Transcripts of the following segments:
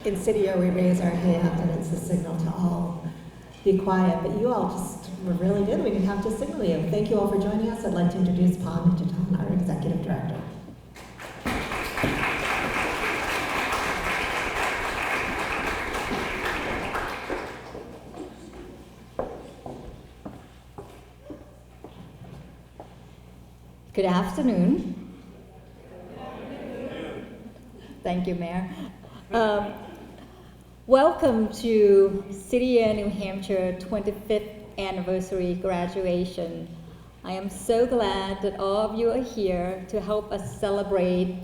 In Sitio, we raise our hand and it's a signal to all be quiet, but you all just were really good. We didn't have to signal you. Thank you all for joining us. I'd like to introduce Pam Mitchell, our Executive Director. Good afternoon. Thank you, Mayor. Welcome to City Year New Hampshire 25th anniversary graduation. I am so glad that all of you are here to help us celebrate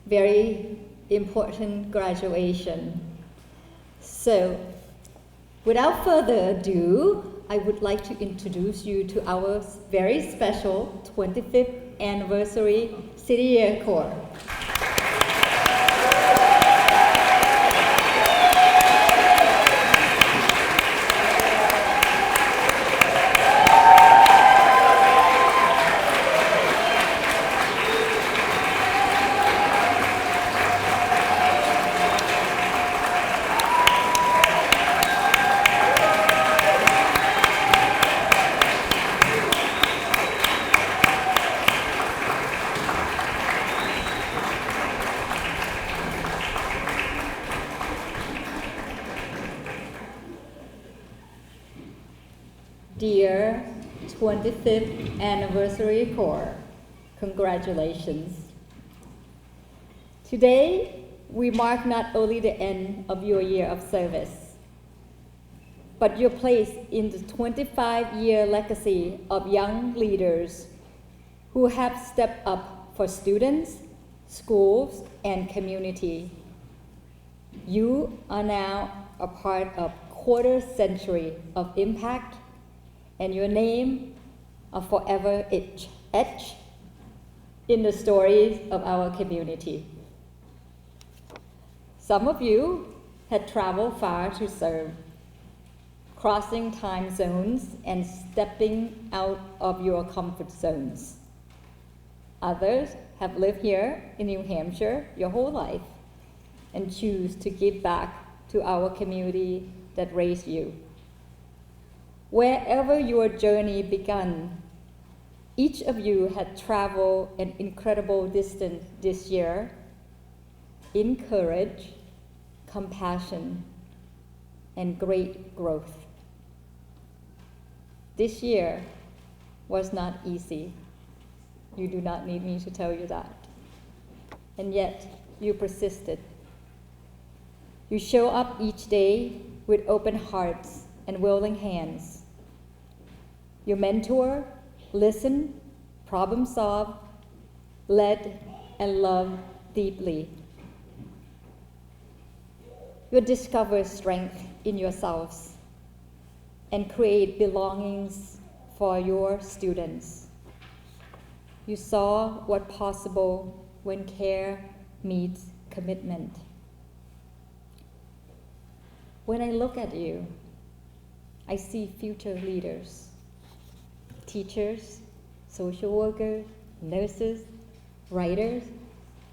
very important graduation. So, without further ado, I would like to introduce you to our very special 25th anniversary City Year Corps. Dear 25th Anniversary Corps, congratulations. Today, we mark not only the end of your year of service, but your place in the 25-year legacy of young leaders who have stepped up for students, schools, and community. You are now a part of a quarter century of impact, and your name are forever etched in the stories of our community. Some of you had traveled far to serve, crossing time zones and stepping out of your comfort zones. Others have lived here in New Hampshire your whole life and choose to give back to our community that raised you. Wherever your journey began, each of you had traveled an incredible distance this year in courage, compassion, and great growth. This year was not easy. You do not need me to tell you that. And yet, you persisted. You show up each day with open hearts and willing hands. You mentor, listen, problem solve, led, and love deeply. You discover strength in yourselves and create belongings for your students. You saw what's possible when care meets commitment. When I look at you, I see future leaders, teachers, social workers, nurses, writers,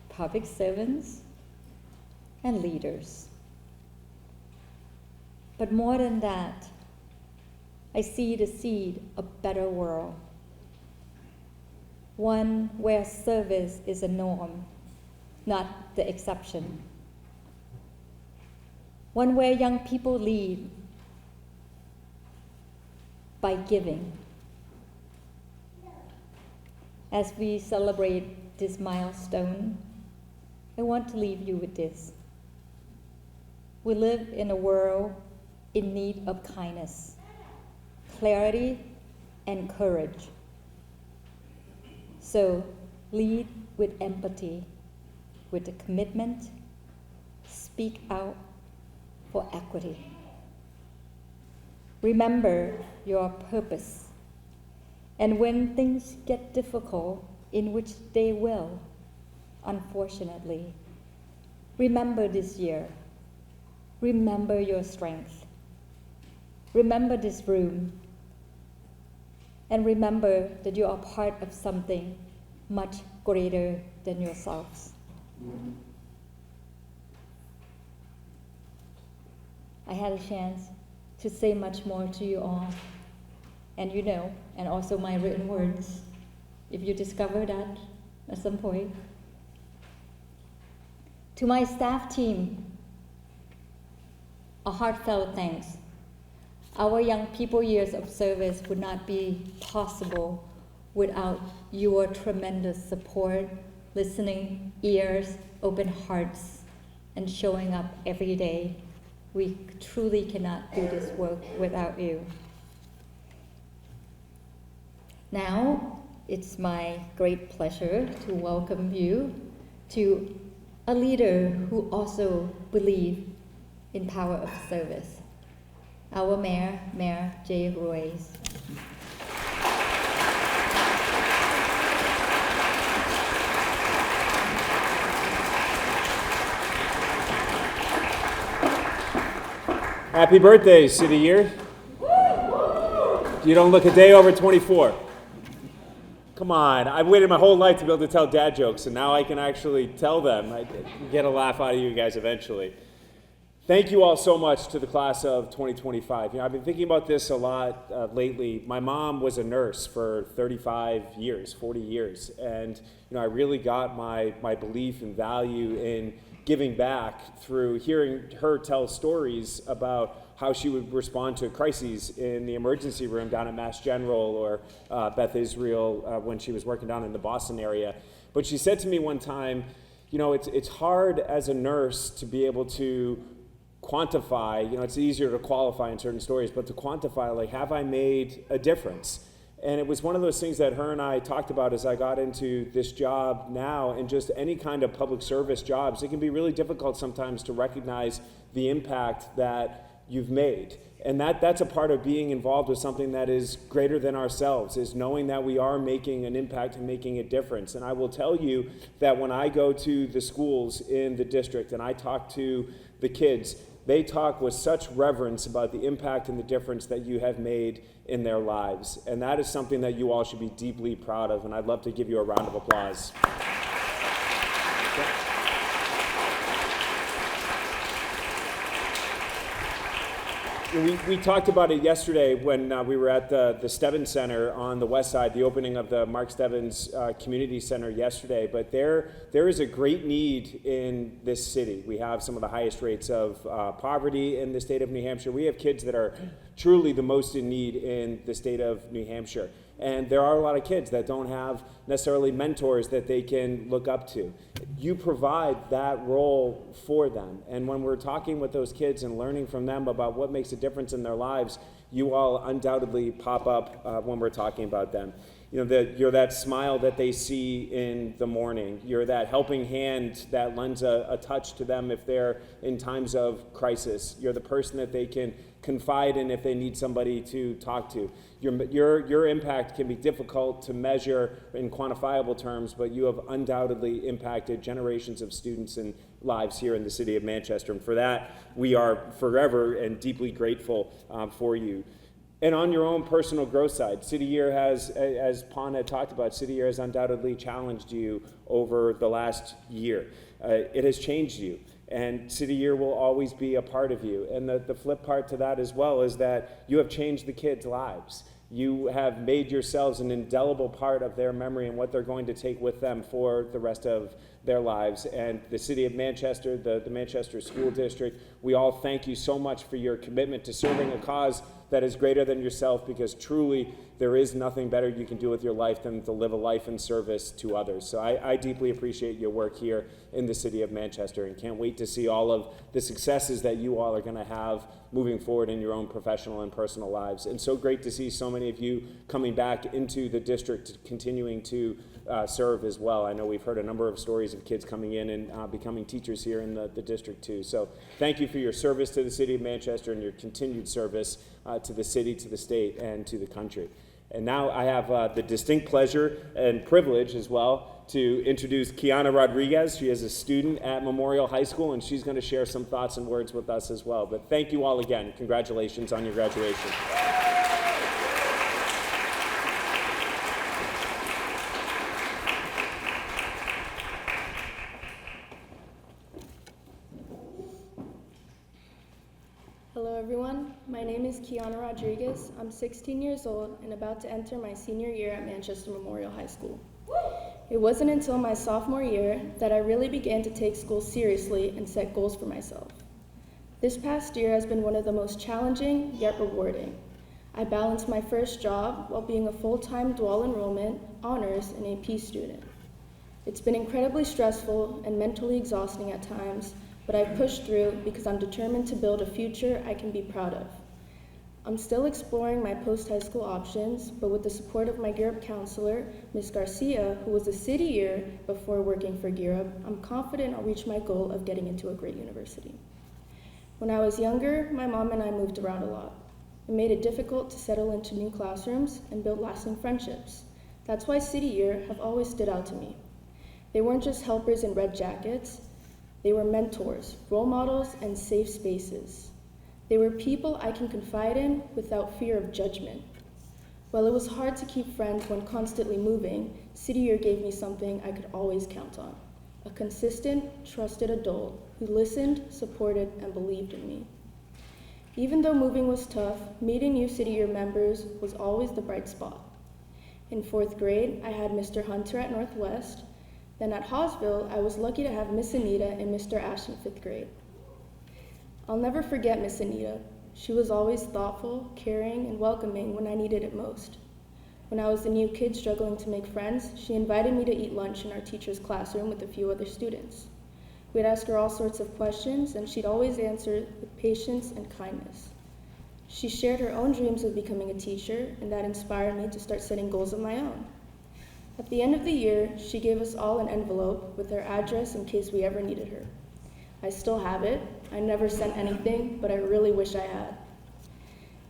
public servants, and leaders. But more than that, I see the seed of a better world, one where service is a norm, not the exception, one where young people lead by giving. As we celebrate this milestone, I want to leave you with this. We live in a world in need of kindness, clarity, and courage. So lead with empathy, with a commitment, speak out for equity. Remember your purpose. And when things get difficult, in which they will, unfortunately, remember this year. Remember your strength. Remember this room. And remember that you are part of something much greater than yourselves. I had a chance to say much more to you all. And you know, and also my written words, if you discover that at some point. To my staff team, a heartfelt thanks. Our young people years of service would not be possible without your tremendous support, listening ears, open hearts, and showing up every day. We truly cannot do this work without you. Now, it's my great pleasure to welcome you to a leader who also believes in power of service. Our Mayor, Mayor Jay Royce. Happy birthday, City Year. You don't look a day over 24. Come on, I've waited my whole life to be able to tell dad jokes, and now I can actually tell them. I get a laugh out of you guys eventually. Thank you all so much to the class of 2025. I've been thinking about this a lot lately. My mom was a nurse for 35 years, 40 years, and I really got my belief and value in giving back through hearing her tell stories about how she would respond to crises in the emergency room down at Mass General or Beth Israel when she was working down in the Boston area. But she said to me one time, it's hard as a nurse to be able to quantify, it's easier to qualify in certain stories, but to quantify, like, have I made a difference? And it was one of those things that her and I talked about as I got into this job now, and just any kind of public service jobs. It can be really difficult sometimes to recognize the impact that you've made. And that's a part of being involved with something that is greater than ourselves, is knowing that we are making an impact and making a difference. And I will tell you that when I go to the schools in the district and I talk to the kids, they talk with such reverence about the impact and the difference that you have made in their lives. And that is something that you all should be deeply proud of, and I'd love to give you a round of applause. We talked about it yesterday when we were at the Stebbins Center on the west side, the opening of the Mark Stebbins Community Center yesterday. But there is a great need in this city. We have some of the highest rates of poverty in the state of New Hampshire. We have kids that are truly the most in need in the state of New Hampshire. And there are a lot of kids that don't have necessarily mentors that they can look up to. You provide that role for them. And when we're talking with those kids and learning from them about what makes a difference in their lives, you all undoubtedly pop up when we're talking about them. You're that smile that they see in the morning. You're that helping hand that lends a touch to them if they're in times of crisis. You're the person that they can confide in if they need somebody to talk to. Your impact can be difficult to measure in quantifiable terms, but you have undoubtedly impacted generations of students and lives here in the city of Manchester. And for that, we are forever and deeply grateful for you. And on your own personal growth side, City Year has, as Pon had talked about, City Year has undoubtedly challenged you over the last year. It has changed you. And City Year will always be a part of you. And the flip part to that as well is that you have changed the kids' lives. You have made yourselves an indelible part of their memory and what they're going to take with them for the rest of their lives. And the City of Manchester, the Manchester School District, we all thank you so much for your commitment to serving a cause that is greater than yourself, because truly there is nothing better you can do with your life than to live a life in service to others. So I deeply appreciate your work here in the City of Manchester, and can't wait to see all of the successes that you all are going to have moving forward in your own professional and personal lives. And so great to see so many of you coming back into the district, continuing to serve as well. I know we've heard a number of stories of kids coming in and becoming teachers here in the district too. So thank you for your service to the City of Manchester and your continued service to the city, to the state, and to the country. And now I have the distinct pleasure and privilege as well to introduce Kiana Rodriguez. She is a student at Memorial High School, and she's going to share some thoughts and words with us as well. But thank you all again. Congratulations on your graduation. Hello everyone, my name is Kiana Rodriguez. I'm 16 years old and about to enter my senior year at Manchester Memorial High School. It wasn't until my sophomore year that I really began to take school seriously and set goals for myself. This past year has been one of the most challenging yet rewarding. I balanced my first job while being a full-time dual enrollment, honors, and AP student. It's been incredibly stressful and mentally exhausting at times, but I've pushed through because I'm determined to build a future I can be proud of. I'm still exploring my post-high school options, but with the support of my Gear Up counselor, Ms. Garcia, who was a city year before working for Gear Up, I'm confident I'll reach my goal of getting into a great university. When I was younger, my mom and I moved around a lot. It made it difficult to settle into new classrooms and build lasting friendships. That's why City Year have always stood out to me. They weren't just helpers in red jackets. They were mentors, role models, and safe spaces. They were people I can confide in without fear of judgment. While it was hard to keep friends when constantly moving, City Year gave me something I could always count on. A consistent, trusted adult who listened, supported, and believed in me. Even though moving was tough, meeting new City Year members was always the bright spot. In 4th grade, I had Mr. Hunter at Northwest. Then at Hawesville, I was lucky to have Miss Anita and Mr. Ash in 5th grade. I'll never forget Miss Anita. She was always thoughtful, caring, and welcoming when I needed it most. When I was a new kid struggling to make friends, she invited me to eat lunch in our teacher's classroom with a few other students. We'd ask her all sorts of questions, and she'd always answer with patience and kindness. She shared her own dreams of becoming a teacher, and that inspired me to start setting goals of my own. At the end of the year, she gave us all an envelope with her address in case we ever needed her. I still have it. I never sent anything, but I really wish I had.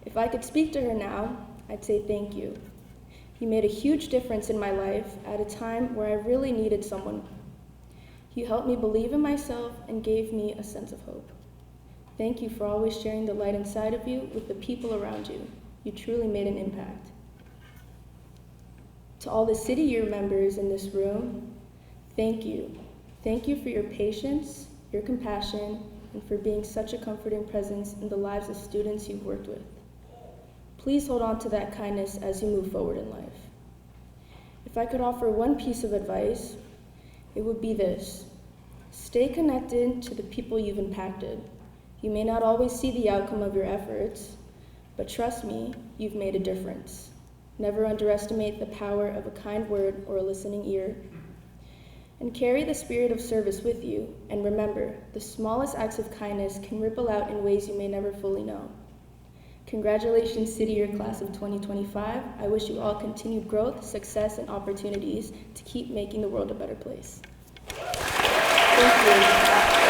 If I could speak to her now, I'd say thank you. You made a huge difference in my life at a time where I really needed someone. You helped me believe in myself and gave me a sense of hope. Thank you for always sharing the light inside of you with the people around you. You truly made an impact. To all the City Year members in this room, thank you. Thank you for your patience, your compassion, and for being such a comforting presence in the lives of students you've worked with. Please hold on to that kindness as you move forward in life. If I could offer one piece of advice, it would be this. Stay connected to the people you've impacted. You may not always see the outcome of your efforts, but trust me, you've made a difference. Never underestimate the power of a kind word or a listening ear. And carry the spirit of service with you, and remember, the smallest acts of kindness can ripple out in ways you may never fully know. Congratulations, City Year Class of 2025. I wish you all continued growth, success, and opportunities to keep making the world a better place. Thank you.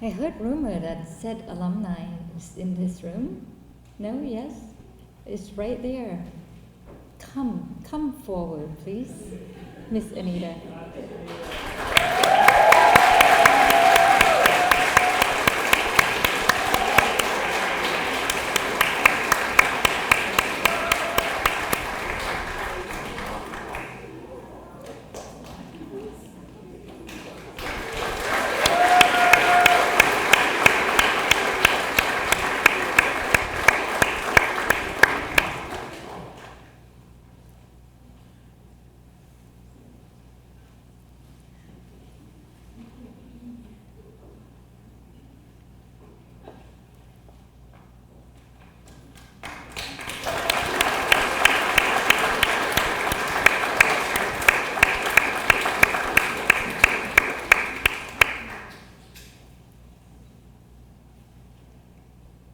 I heard rumor that said alumni is in this room. No, yes? It's right there. Come forward, please. Miss Anita.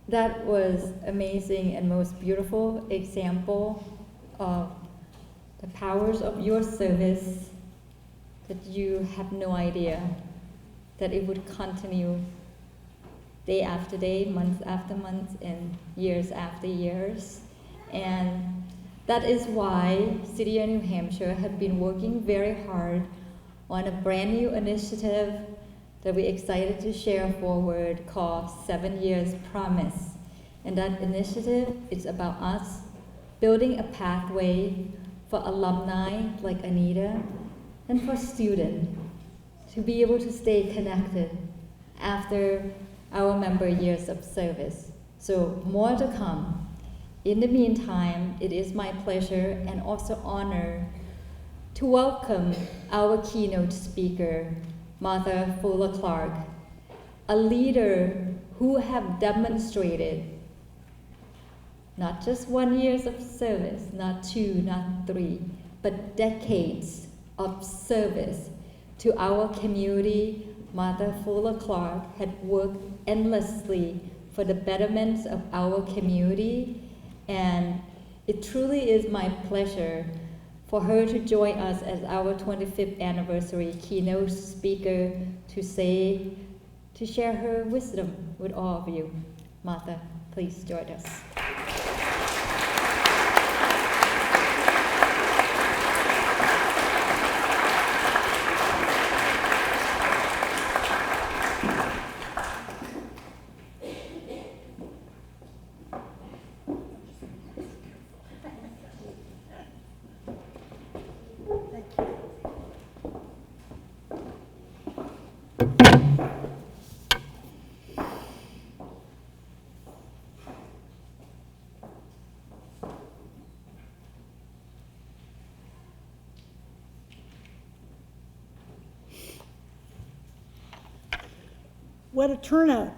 That was amazing and most beautiful example of the powers of your service that you have no idea that it would continue day after day, month after month, and years after years. And that is why City of New Hampshire have been working very hard on a brand new initiative that we're excited to share forward called 7 Years Promise. And that initiative is about us building a pathway for alumni like Anita and for students to be able to stay connected after our member years of service. So more to come. In the meantime, it is my pleasure and also honor to welcome our keynote speaker, Martha Fuller Clark, a leader who have demonstrated not just 1 year of service, not 2, not 3, but decades of service to our community. Martha Fuller Clark had worked endlessly for the betterment of our community, and it truly is my pleasure for her to join us as our 25th anniversary keynote speaker to share her wisdom with all of you. Martha, please join us. What a turnout.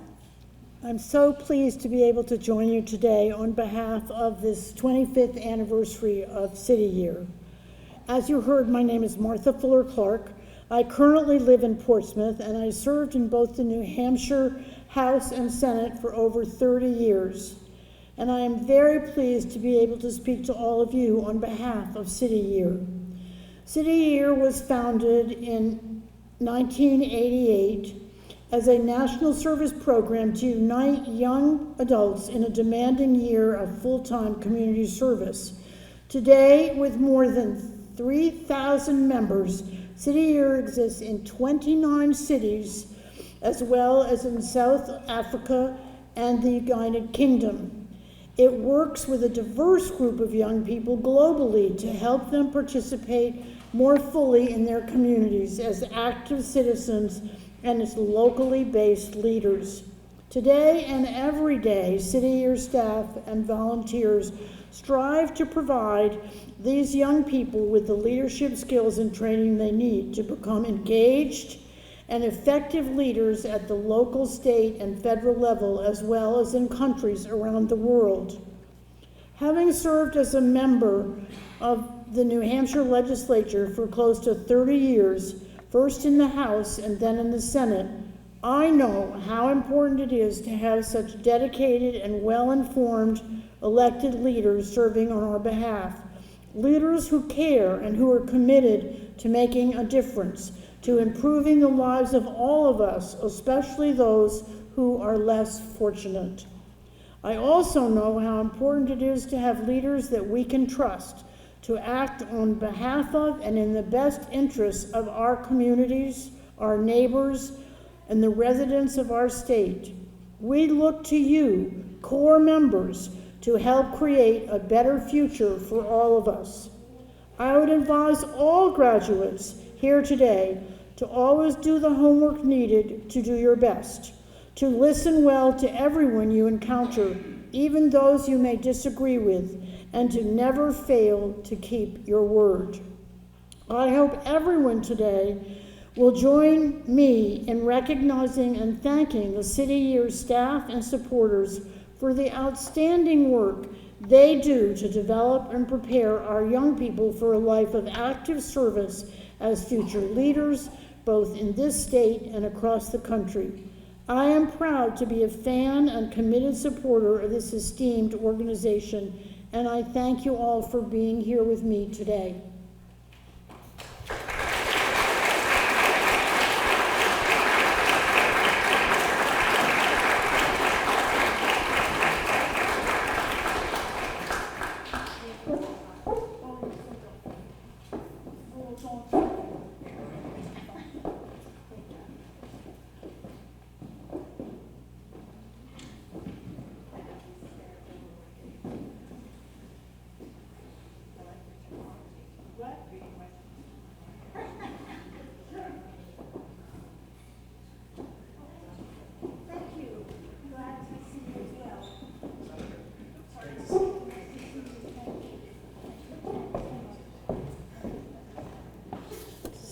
I'm so pleased to be able to join you today on behalf of this 25th anniversary of City Year. As you heard, my name is Martha Fuller Clark. I currently live in Portsmouth, and I served in both the New Hampshire House and Senate for over 30 years. And I am very pleased to be able to speak to all of you on behalf of City Year. City Year was founded in 1988 as a national service program to unite young adults in a demanding year of full-time community service. Today, with more than 3,000 members, City Year exists in 29 cities, as well as in South Africa and the United Kingdom. It works with a diverse group of young people globally to help them participate more fully in their communities as active citizens and as locally based leaders. Today and every day, City Year staff and volunteers strive to provide these young people with the leadership skills and training they need to become engaged and effective leaders at the local, state, and federal level, as well as in countries around the world. Having served as a member of the New Hampshire legislature for close to 30 years, first in the House and then in the Senate, I know how important it is to have such dedicated and well-informed elected leaders serving on our behalf. Leaders who care and who are committed to making a difference, to improving the lives of all of us, especially those who are less fortunate. I also know how important it is to have leaders that we can trust, to act on behalf of and in the best interests of our communities, our neighbors, and the residents of our state. We look to you, core members, to help create a better future for all of us. I would advise all graduates here today to always do the homework needed to do your best, to listen well to everyone you encounter, even those you may disagree with, and to never fail to keep your word. I hope everyone today will join me in recognizing and thanking the City Year staff and supporters for the outstanding work they do to develop and prepare our young people for a life of active service as future leaders, both in this state and across the country. I am proud to be a fan and committed supporter of this esteemed organization, and I thank you all for being here with me today.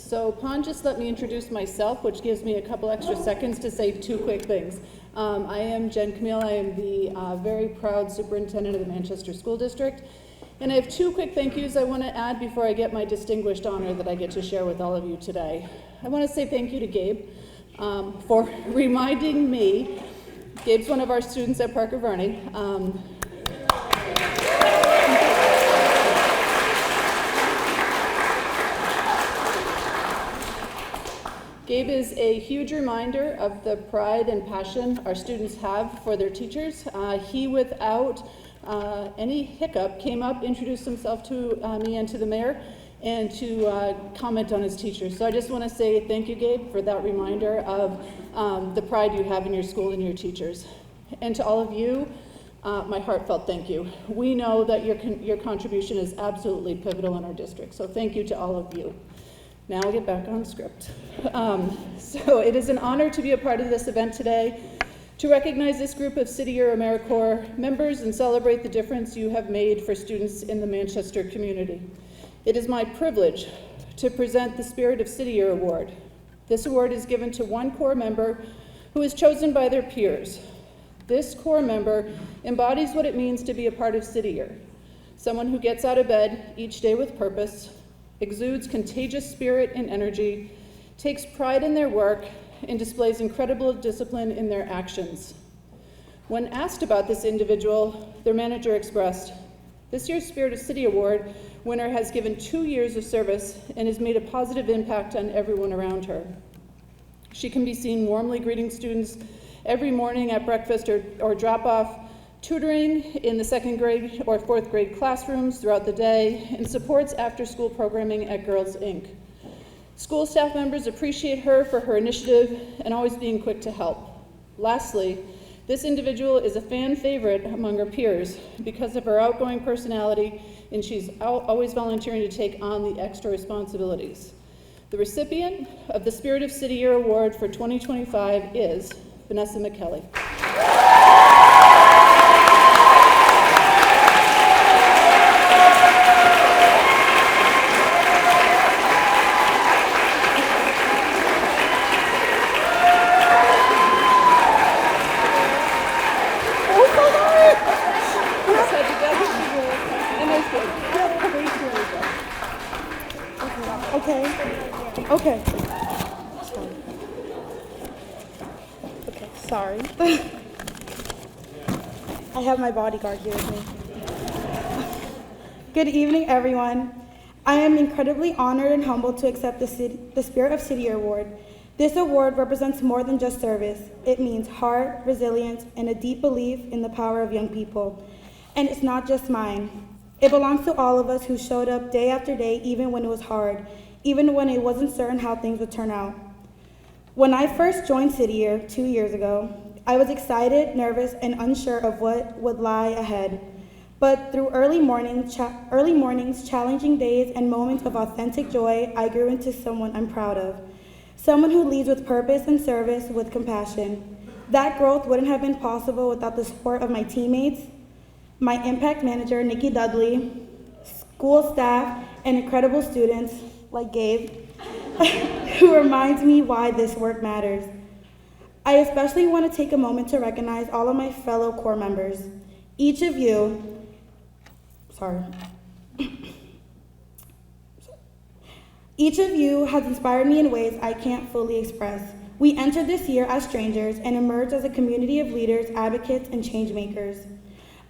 So Pon just let me introduce myself, which gives me a couple extra seconds to say two quick things. I am Jen Camille. I am the very proud superintendent of the Manchester School District. And I have two quick thank yous I want to add before I get my distinguished honor that I get to share with all of you today. I want to say thank you to Gabe for reminding me. Gabe's one of our students at Parker Verney. Gabe is a huge reminder of the pride and passion our students have for their teachers. He, without any hiccup, came up, introduced himself to me and to the mayor, and to comment on his teachers. So I just want to say thank you, Gabe, for that reminder of the pride you have in your school and your teachers. And to all of you, my heartfelt thank you. We know that your contribution is absolutely pivotal in our district, so thank you to all of you. Now I'll get back on script. So it is an honor to be a part of this event today, to recognize this group of City Year AmeriCorps members and celebrate the difference you have made for students in the Manchester community. It is my privilege to present the Spirit of City Year Award. This award is given to one Corps member who is chosen by their peers. This Corps member embodies what it means to be a part of City Year. Someone who gets out of bed each day with purpose, exudes contagious spirit and energy, takes pride in their work, and displays incredible discipline in their actions. When asked about this individual, their manager expressed, "This year's Spirit of City Award winner has given 2 years of service and has made a positive impact on everyone around her. She can be seen warmly greeting students every morning at breakfast or drop-off, tutoring in the 2nd grade or 4th grade classrooms throughout the day, and supports after-school programming at Girls Inc. School staff members appreciate her for her initiative and always being quick to help. Lastly, this individual is a fan favorite among her peers because of her outgoing personality, and she's always volunteering to take on the extra responsibilities. The recipient of the Spirit of City Year Award for 2025 is Vanessa McKelly. Okay. Sorry. I have my bodyguard here with me. Good evening, everyone. I am incredibly honored and humbled to accept the Spirit of City Year Award. This award represents more than just service. It means heart, resilience, and a deep belief in the power of young people. And it's not just mine. It belongs to all of us who showed up day after day, even when it was hard, even when it wasn't certain how things would turn out. When I first joined City Year 2 years ago, I was excited, nervous, and unsure of what would lie ahead. But through early mornings, challenging days, and moments of authentic joy, I grew into someone I'm proud of. Someone who leads with purpose and service with compassion. That growth wouldn't have been possible without the support of my teammates, my impact manager, Nikki Dudley, school staff, and incredible students like Gabe, who reminds me why this work matters. I especially want to take a moment to recognize all of my fellow Corps members. Each of you has inspired me in ways I can't fully express. We entered this year as strangers and emerged as a community of leaders, advocates, and change makers.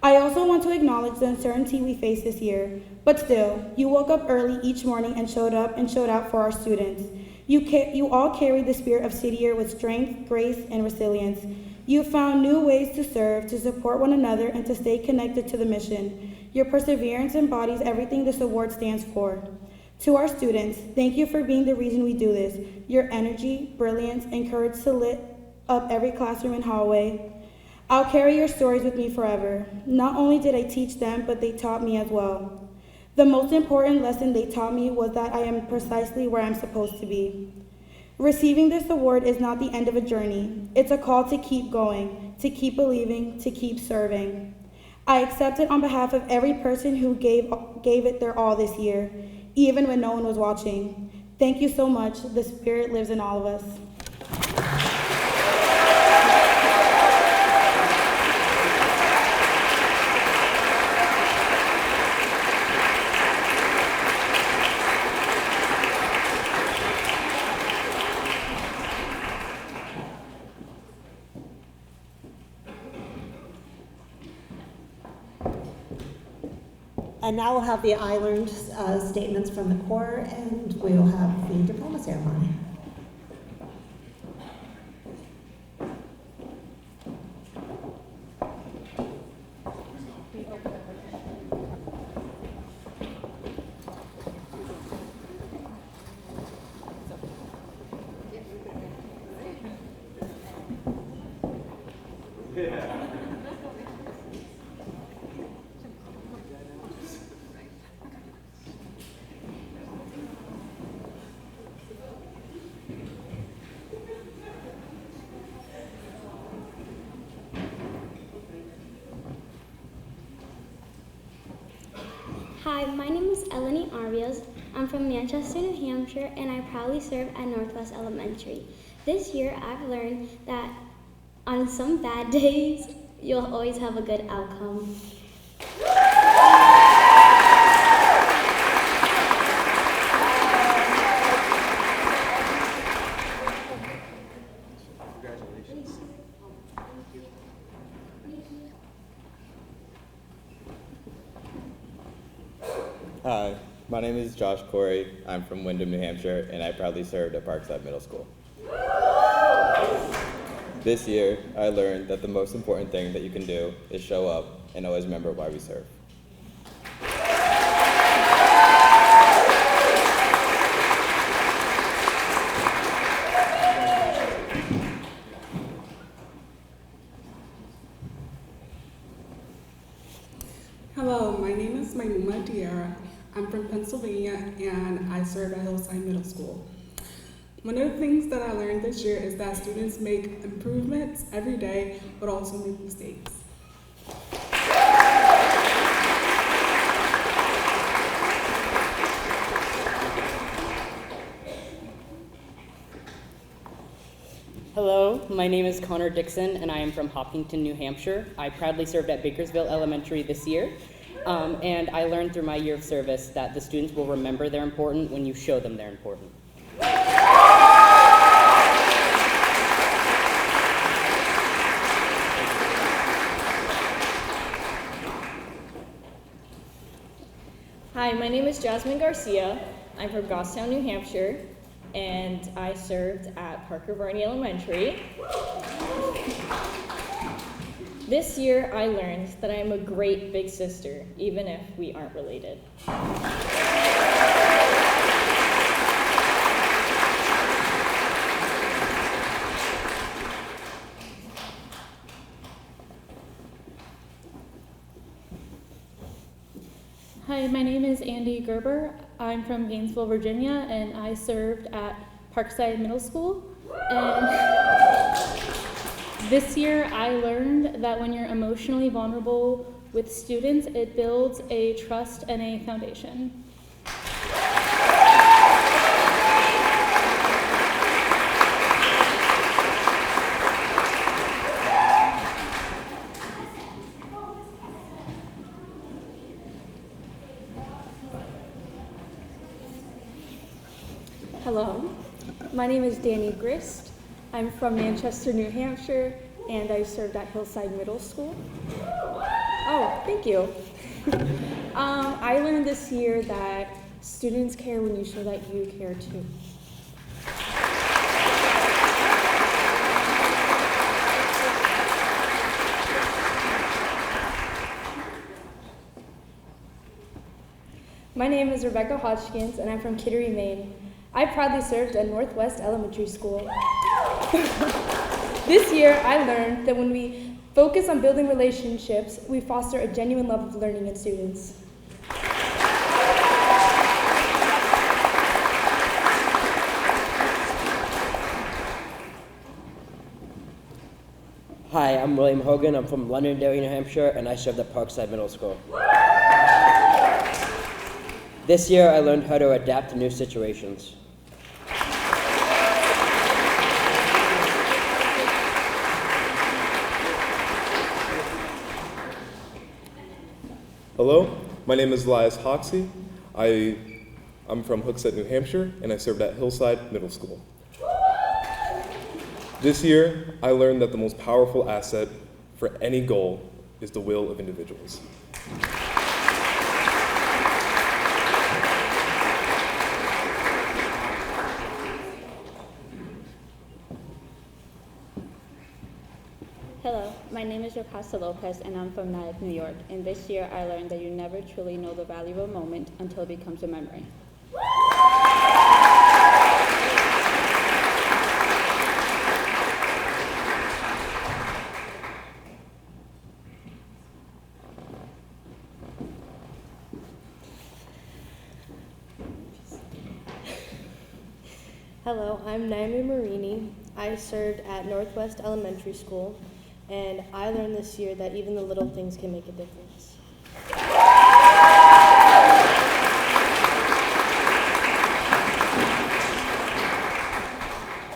I also want to acknowledge the uncertainty we face this year, but still, you woke up early each morning and showed up and showed out for our students. You all carried the spirit of City Year with strength, grace, and resilience. You found new ways to serve, to support one another, and to stay connected to the mission. Your perseverance embodies everything this award stands for. To our students, thank you for being the reason we do this. Your energy, brilliance, and courage to lit up every classroom and hallway. I'll carry your stories with me forever. Not only did I teach them, but they taught me as well. The most important lesson they taught me was that I am precisely where I'm supposed to be. Receiving this award is not the end of a journey. It's a call to keep going, to keep believing, to keep serving. I accept it on behalf of every person who gave it their all this year, even when no one was watching. Thank you so much. The spirit lives in all of us. And now we'll have the I learned statements from the Corps, and we will have the diploma ceremony. Hi, my name is Eleni Arias. I'm from Manchester, New Hampshire, and I proudly serve at Northwest Elementary. This year, I've learned that on some bad days, you'll always have a good outcome. Hi, my name is Josh Corey. I'm from Windham, New Hampshire, and I proudly served at Parkside Middle School. This year, I learned that the most important thing that you can do is show up and always remember why we serve. Hello, my name is Maynuma Diarra. I'm from Pennsylvania and I serve at Hillside Middle School. One of the things that I learned this year is that students make improvements every day, but also make mistakes. Hello, my name is Connor Dixon and I am from Hopkinton, New Hampshire. I proudly served at Bakersville Elementary this year. And I learned through my year of service that the students will remember they're important when you show them they're important. Hi, my name is Jasmine Garcia. I'm from Goffstown, New Hampshire, and I served at Parker Varney Elementary. This year, I learned that I am a great big sister, even if we aren't related. Hi, my name is Andy Gerber. I'm from Gainesville, Virginia, and I served at Parkside Middle School. And this year, I learned that when you're emotionally vulnerable with students, it builds a trust and a foundation. Hello, my name is Danny Grist. I'm from Manchester, New Hampshire, and I served at Hillside Middle School. Oh, thank you. I learned this year that students care when you show that you care too. My name is Rebecca Hodgkins, and I'm from Kittery, Maine. I proudly served at Northwest Elementary School. This year, I learned that when we focus on building relationships, we foster a genuine love of learning in students. Hi, I'm William Hogan. I'm from Londonderry, New Hampshire, and I served at Parkside Middle School. This year, I learned how to adapt to new situations. Hello, my name is Elias Hoxie. I'm from Hooksett, New Hampshire, and I served at Hillside Middle School. This year, I learned that the most powerful asset for any goal is the will of individuals. Hello, my name is Yocasta Lopez and I'm from Nyack, New York. And this year I learned that you never truly know the value of a moment until it becomes a memory. Hello, I'm Naomi Marini. I served at Northwest Elementary School, and I learned this year that even the little things can make a difference.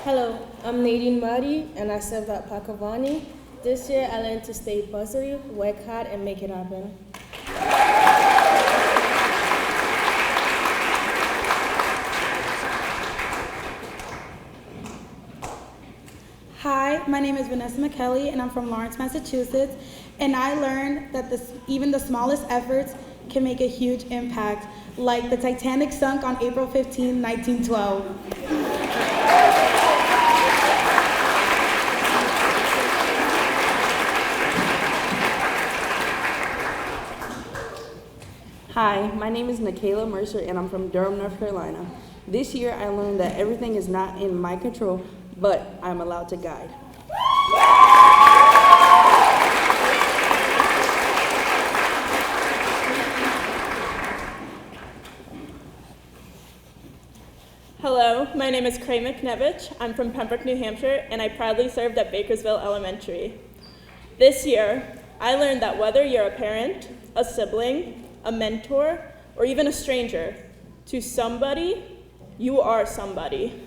Hello, I'm Nadine Madi, and I served at Pakavani. This year I learned to stay positive, work hard, and make it happen. Hi, my name is Vanessa McKelly, and I'm from Lawrence, Massachusetts. And I learned that even the smallest efforts can make a huge impact, like the Titanic sunk on April 15, 1912. Hi, my name is Nikayla Mercer, and I'm from Durham, North Carolina. This year I learned that everything is not in my control, but I'm allowed to guide. Hello, my name is Cray McNevich. I'm from Pembroke, New Hampshire, and I proudly served at Bakersville Elementary. This year, I learned that whether you're a parent, a sibling, a mentor, or even a stranger, to somebody, you are somebody.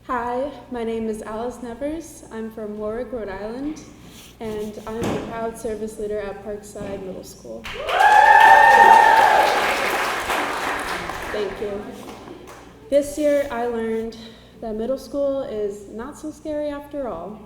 Hi, my name is Alice Nevers. I'm from Warwick, Rhode Island, and I'm a proud service leader at Parkside Middle School. Thank you. This year I learned that middle school is not so scary after all.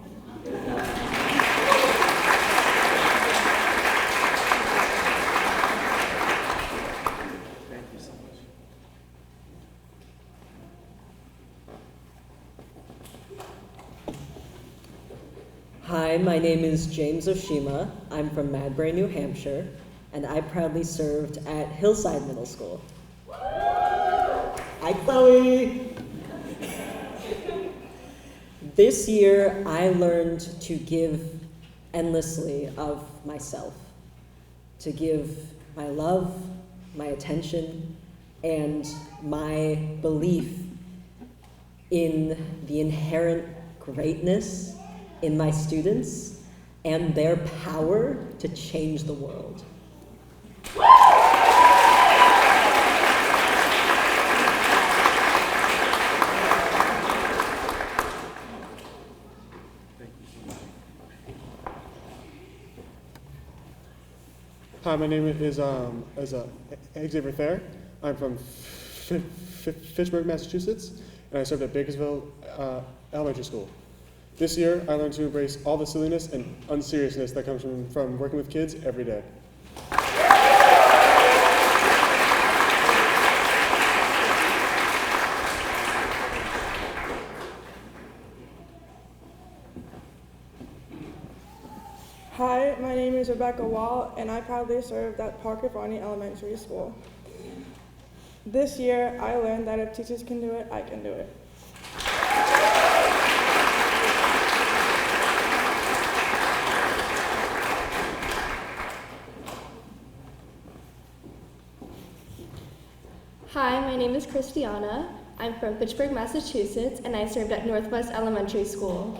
Hi, my name is James Oshima. I'm from Madbury, New Hampshire, and I proudly served at Hillside Middle School. Hi, Chloe! This year, I learned to give endlessly of myself, to give my love, my attention, and my belief in the inherent greatness in my students and their power to change the world. Hi, my name is Xavier Thayer. I'm from Fitchburg, Massachusetts, and I served at Bakersville Elementary School. This year, I learned to embrace all the silliness and unseriousness that comes from working with kids every day. Hi, my name is Rebecca Wall, and I proudly served at Parker Varney Elementary School. This year, I learned that if teachers can do it, I can do it. Hi, my name is Christiana. I'm from Fitchburg, Massachusetts, and I served at Northwest Elementary School.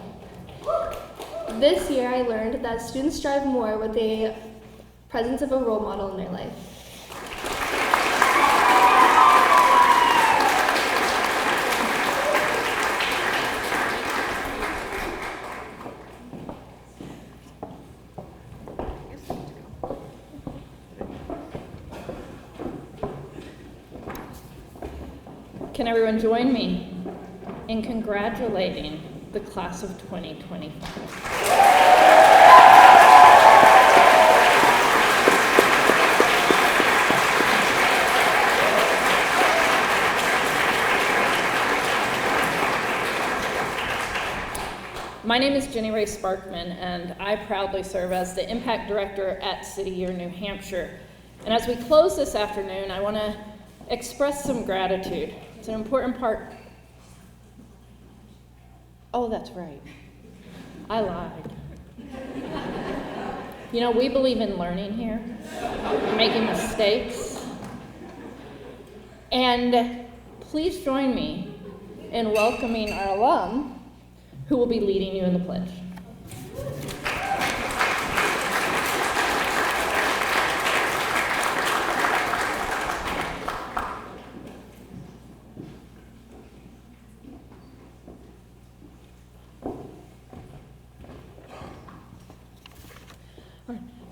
This year, I learned that students strive more with the presence of a role model in their life. Can everyone join me in congratulating the class of 2025? My name is Jenny Ray Sparkman, and I proudly serve as the Impact Director at City Year New Hampshire. And as we close this afternoon, I want to express some gratitude. It's an important part. Oh, that's right. I lied. You know, we believe in learning here, making mistakes. And please join me in welcoming our alum, who will be leading you in the pledge.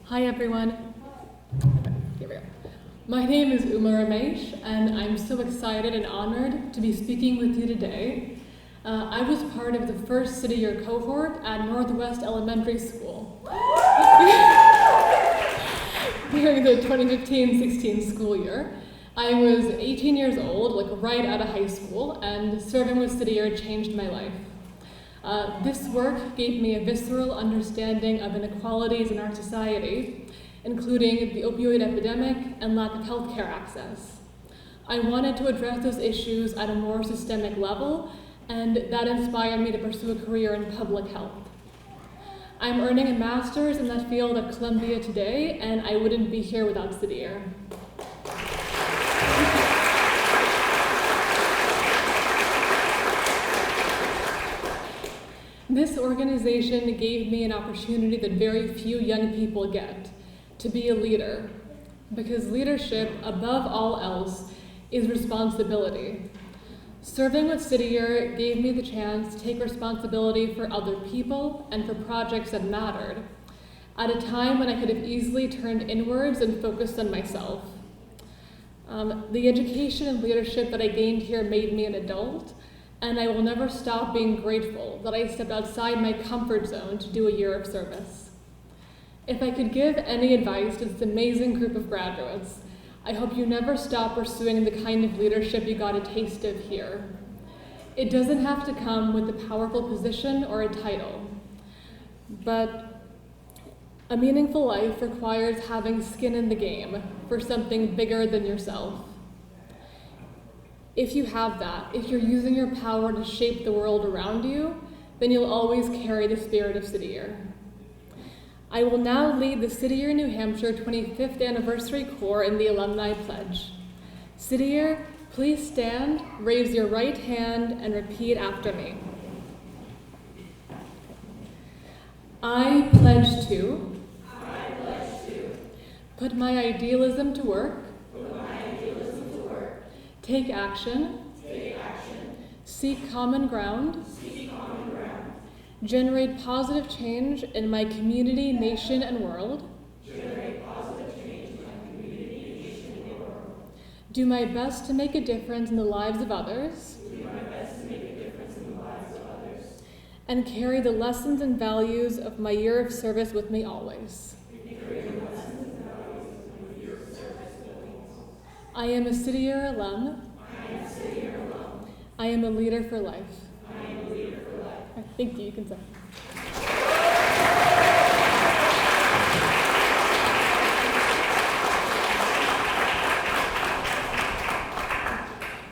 Hi everyone. Here we go. My name is Uma Ramesh, and I'm so excited and honored to be speaking with you today. I was part of the first City Year cohort at Northwest Elementary School during the 2015-16 school year. I was 18 years old, like right out of high school, and serving with City Year changed my life. This work gave me a visceral understanding of inequalities in our society, including the opioid epidemic and lack of healthcare access. I wanted to address those issues at a more systemic level, and that inspired me to pursue a career in public health. I'm earning a master's in that field at Columbia today, and I wouldn't be here without City Year. This organization gave me an opportunity that very few young people get, to be a leader, because leadership, above all else, is responsibility. Serving with City Year gave me the chance to take responsibility for other people and for projects that mattered, at a time when I could have easily turned inwards and focused on myself. The education and leadership that I gained here made me an adult, and I will never stop being grateful that I stepped outside my comfort zone to do a year of service. If I could give any advice to this amazing group of graduates, I hope you never stop pursuing the kind of leadership you got a taste of here. It doesn't have to come with a powerful position or a title, but a meaningful life requires having skin in the game for something bigger than yourself. If you have that, if you're using your power to shape the world around you, then you'll always carry the spirit of City Year. I will now lead the City Year New Hampshire 25th Anniversary Corps in the Alumni Pledge. City Year, please stand, raise your right hand, and repeat after me. I pledge to put my idealism to work, take action, seek common ground, generate positive change in my community, nation, and world, do my best to make a difference in the lives of others, and carry the lessons and values of my year of service with me always. I am a City Year alum. I am a leader for life. Thank you. You can say.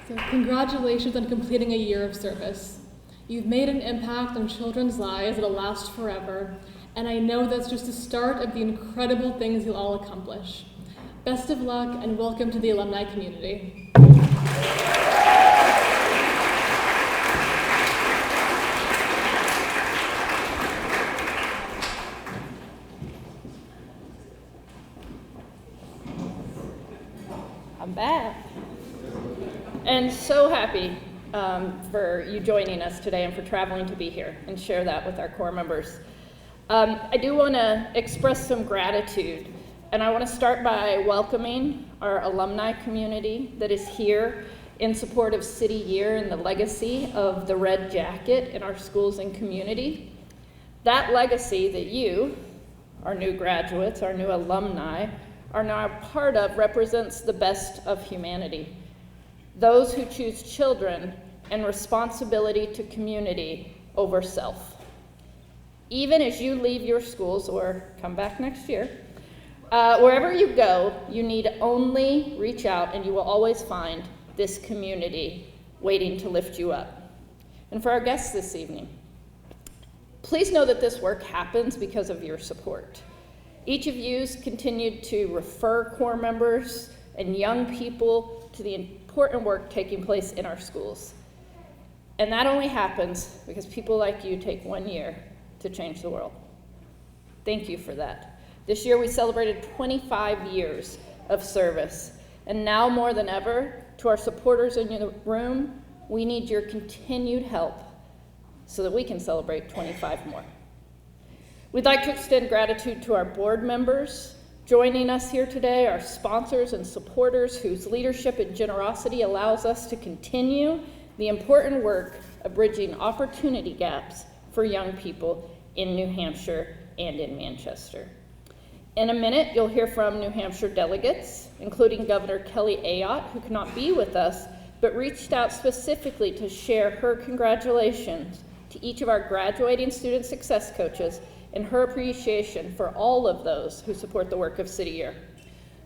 So, congratulations on completing a year of service. You've made an impact on children's lives that'll last forever, and I know that's just the start of the incredible things you'll all accomplish. Best of luck and welcome to the alumni community. I'm back. And so happy for you joining us today and for traveling to be here and share that with our Corps members. I do want to express some gratitude, and I want to start by welcoming our alumni community that is here in support of City Year and the legacy of the red jacket in our schools and community. That legacy that you, our new graduates, our new alumni, are now part of represents the best of humanity. Those who choose children and responsibility to community over self. Even as you leave your schools or come back next year, wherever you go, you need only reach out and you will always find this community waiting to lift you up. And for our guests this evening, please know that this work happens because of your support. Each of you's continued to refer core members and young people to the important work taking place in our schools. And that only happens because people like you take 1 year to change the world. Thank you for that. This year we celebrated 25 years of service. And now more than ever, to our supporters in the room, we need your continued help so that we can celebrate 25 more. We'd like to extend gratitude to our board members joining us here today, our sponsors and supporters whose leadership and generosity allows us to continue the important work of bridging opportunity gaps for young people in New Hampshire and in Manchester. In a minute, you'll hear from New Hampshire delegates, including Governor Kelly Ayotte, who cannot be with us, but reached out specifically to share her congratulations to each of our graduating student success coaches and her appreciation for all of those who support the work of City Year.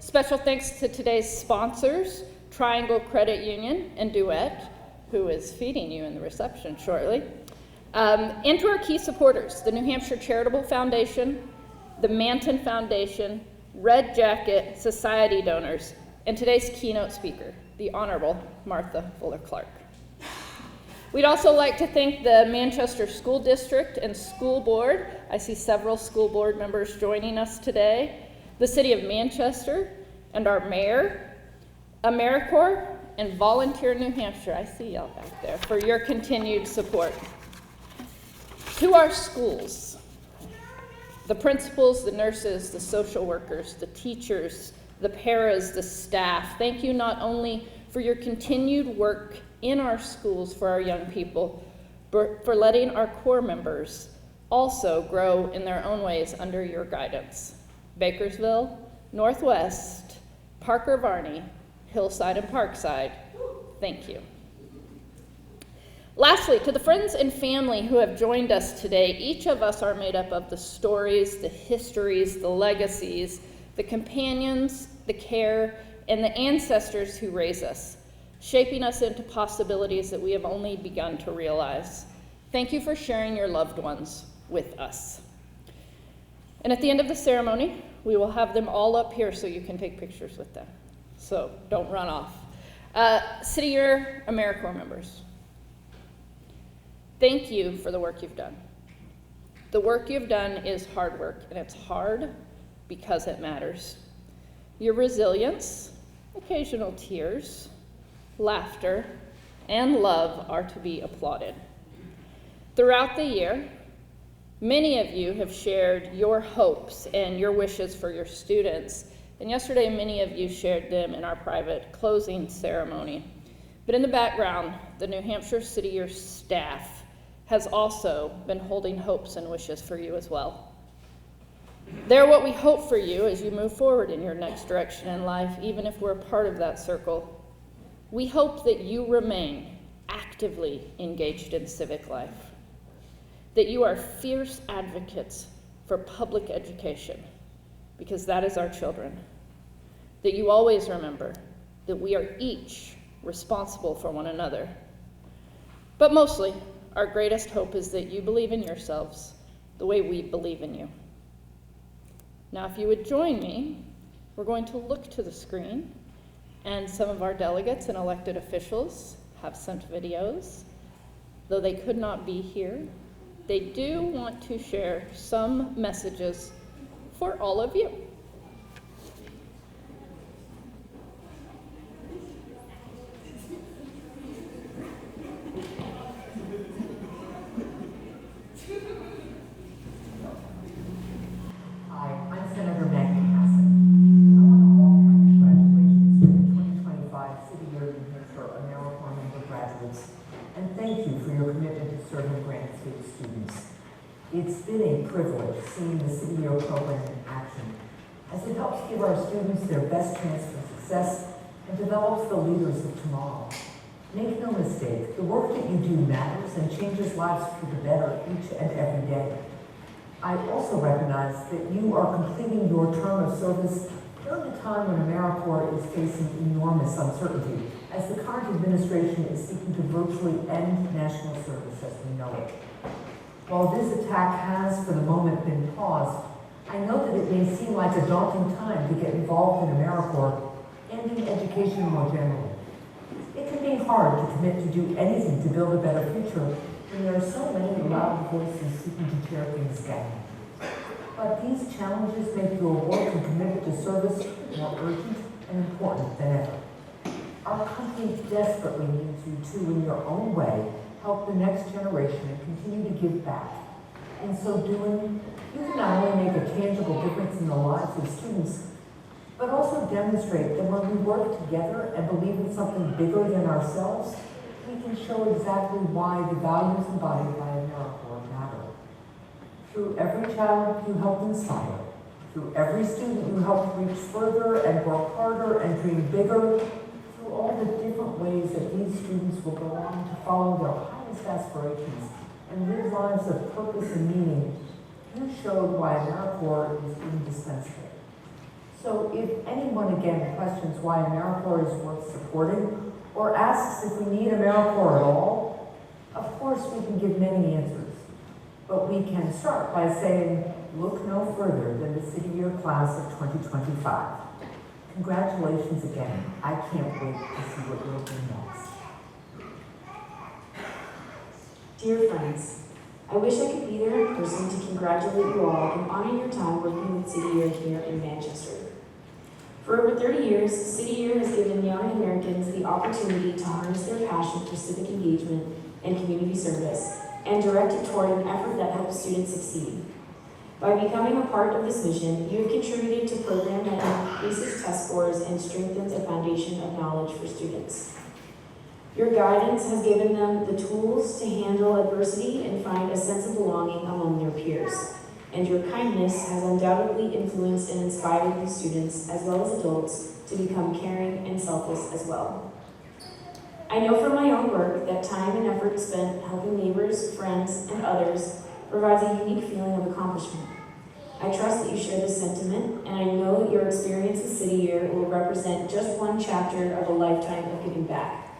Special thanks to today's sponsors, Triangle Credit Union and Duet, who is feeding you in the reception shortly, and to our key supporters, the New Hampshire Charitable Foundation, the Manton Foundation, Red Jacket Society donors, and today's keynote speaker, the Honorable Martha Fuller Clark. We'd also like to thank the Manchester School District and School Board. I see several school board members joining us today. The City of Manchester and our mayor, AmeriCorps, and Volunteer New Hampshire, I see y'all back there, for your continued support. To our schools, the principals, the nurses, the social workers, the teachers, the paras, the staff, thank you not only for your continued work in our schools for our young people, but for letting our core members also grow in their own ways under your guidance. Bakersville, Northwest, Parker Varney, Hillside and Parkside, thank you. Lastly, to the friends and family who have joined us today, each of us are made up of the stories, the histories, the legacies, the companions, the care, and the ancestors who raise us, shaping us into possibilities that we have only begun to realize. Thank you for sharing your loved ones with us. And at the end of the ceremony, we will have them all up here so you can take pictures with them. So don't run off. City Year AmeriCorps members, thank you for the work you've done. The work you've done is hard work, and it's hard because it matters. Your resilience, occasional tears, laughter, and love are to be applauded. Throughout the year, many of you have shared your hopes and your wishes for your students, and yesterday many of you shared them in our private closing ceremony. But in the background, the New Hampshire City Year staff has also been holding hopes and wishes for you as well. They're what we hope for you as you move forward in your next direction in life, even if we're a part of that circle. We hope that you remain actively engaged in civic life, that you are fierce advocates for public education, because that is our children, that you always remember that we are each responsible for one another. But mostly, our greatest hope is that you believe in yourselves the way we believe in you. Now, if you would join me, we're going to look to the screen, and some of our delegates and elected officials have sent videos. Though they could not be here, they do want to share some messages for all of you. Hi, I'm Senator Maggie Hassan. I want to offer my congratulations to the 2025 City Year New Hampshire AmeriCorps your commitment to serving Granite State students. It's been a privilege seeing the City Year program in action, as it helps give our students their best chance for success and develops the leaders of tomorrow. Make no mistake, the work that you do matters and changes lives for the better each and every day. I also recognize that you are completing your term of service during a time when AmeriCorps is facing enormous uncertainty, as the current administration is seeking to virtually end national service as we know it. While this attack has, for the moment, been paused, I know that it may seem like a daunting time to get involved in AmeriCorps and in education more generally. It can be hard to commit to do anything to build a better future when there are so many loud voices seeking to tear things down. But these challenges make your work and commitment to service more urgent and important than ever. Our country desperately needs you to, in your own way, help the next generation and continue to give back. In so doing, you can not only make a tangible difference in the lives of students, but also demonstrate that when we work together and believe in something bigger than ourselves, we can show exactly why the values embodied by AmeriCorps matter. Through every child you help inspire, through every student you help reach further and work harder and dream bigger, through all the different ways that these students will go on to follow their highest aspirations and live lives of purpose and meaning, you showed why AmeriCorps is indispensable. So if anyone again questions why AmeriCorps is worth supporting, or asks if we need AmeriCorps at all, of course we can give many answers. But we can start by saying, look no further than the City Year class of 2025. Congratulations again. I can't wait to see what you'll do next. Dear friends, I wish I could be there in person to congratulate you all and honor your time working with City Year here in Manchester. For over 30 years, City Year has given young Americans the opportunity to harness their passion for civic engagement and community service and direct it toward an effort that helps students succeed. By becoming a part of this mission, you have contributed to a program that increases test scores and strengthens a foundation of knowledge for students. Your guidance has given them the tools to handle adversity and find a sense of belonging among their peers. And your kindness has undoubtedly influenced and inspired these students, as well as adults, to become caring and selfless as well. I know from my own work that time and effort spent helping neighbors, friends, and others provides a unique feeling of accomplishment. I trust that you share this sentiment, and I know that your experience with City Year will represent just one chapter of a lifetime of giving back.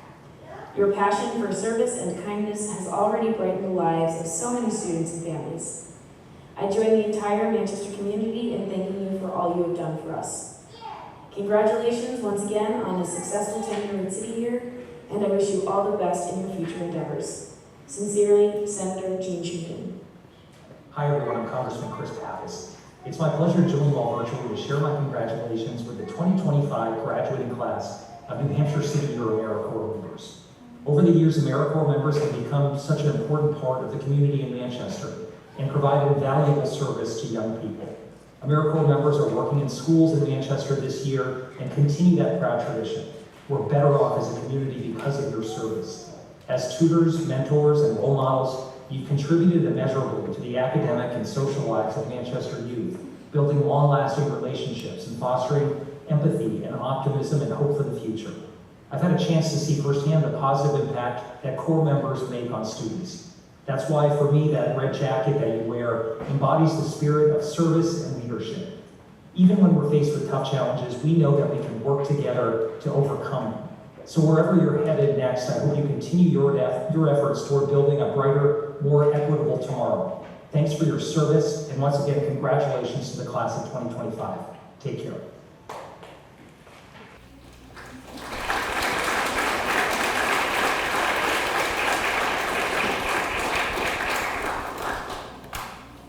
Your passion for service and kindness has already brightened the lives of so many students and families. I join the entire Manchester community in thanking you for all you have done for us. Congratulations once again on a successful tenure in City Year, and I wish you all the best in your future endeavors. Sincerely, Senator Gene Schuman. Hi everyone, I'm Congressman Chris Pappas. It's my pleasure to join you all virtually to share my congratulations with the 2025 graduating class of New Hampshire City Year AmeriCorps members. Over the years, AmeriCorps members have become such an important part of the community in Manchester and provide invaluable service to young people. AmeriCorps members are working in schools in Manchester this year and continue that proud tradition. We're better off as a community because of your service. As tutors, mentors, and role models, you've contributed immeasurably to the academic and social lives of Manchester youth, building long-lasting relationships and fostering empathy and optimism and hope for the future. I've had a chance to see firsthand the positive impact that Corps members make on students. That's why, for me, that red jacket that you wear embodies the spirit of service and leadership. Even when we're faced with tough challenges, we know that we can work together to overcome them. So wherever you're headed next, I hope you continue your efforts toward building a brighter, more equitable tomorrow. Thanks for your service, and once again, congratulations to the class of 2025. Take care.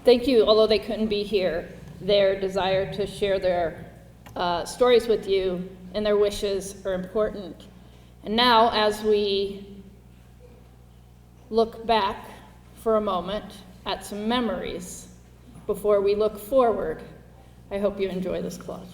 Thank you, although they couldn't be here. Their desire to share their stories with you and their wishes are important. And now, as we look back for a moment at some memories before we look forward, I hope you enjoy this collage.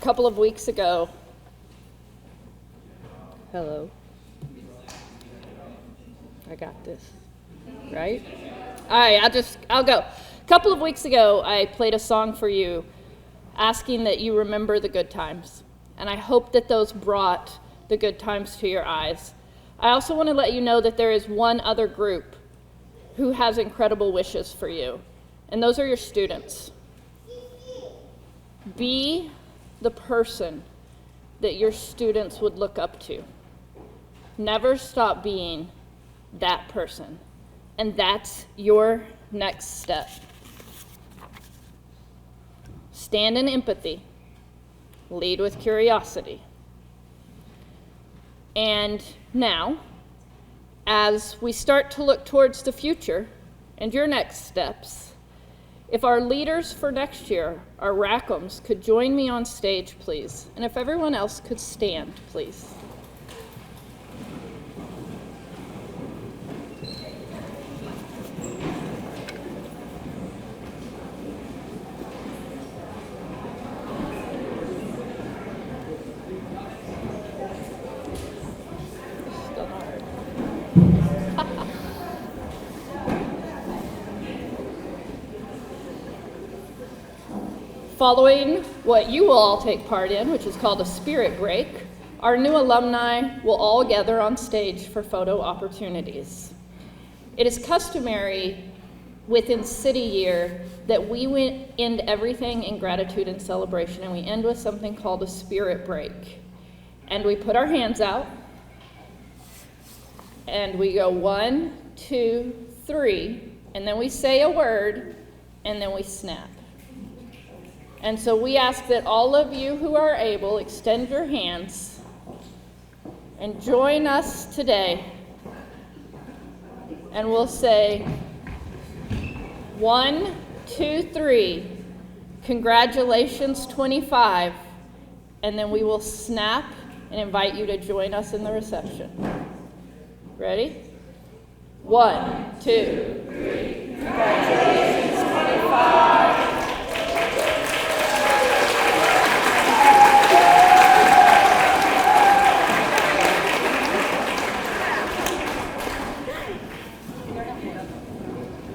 couple of weeks ago, hello, I got this, right? All right, I'll go. A couple of weeks ago, I played a song for you asking that you remember the good times. And I hope that those brought the good times to your eyes. I also want to let you know that there is one other group who has incredible wishes for you. And those are your students. Be the person that your students would look up to. Never stop being that person. And that's your next step. Stand in empathy. Lead with curiosity. And now, as we start to look towards the future and your next steps, if our leaders for next year, our Rackhams, could join me on stage, please. And if everyone else could stand, please. Following what you will all take part in, which is called a spirit break, our new alumni will all gather on stage for photo opportunities. It is customary within City Year that we end everything in gratitude and celebration, and we end with something called a spirit break. And we put our hands out, and we go 1, 2, 3, and then we say a word, and then we snap. And so we ask that all of you who are able extend your hands and join us today. And we'll say 1, 2, 3, congratulations 25, and then we will snap and invite you to join us in the reception. Ready? 1, 2, 3, congratulations 25.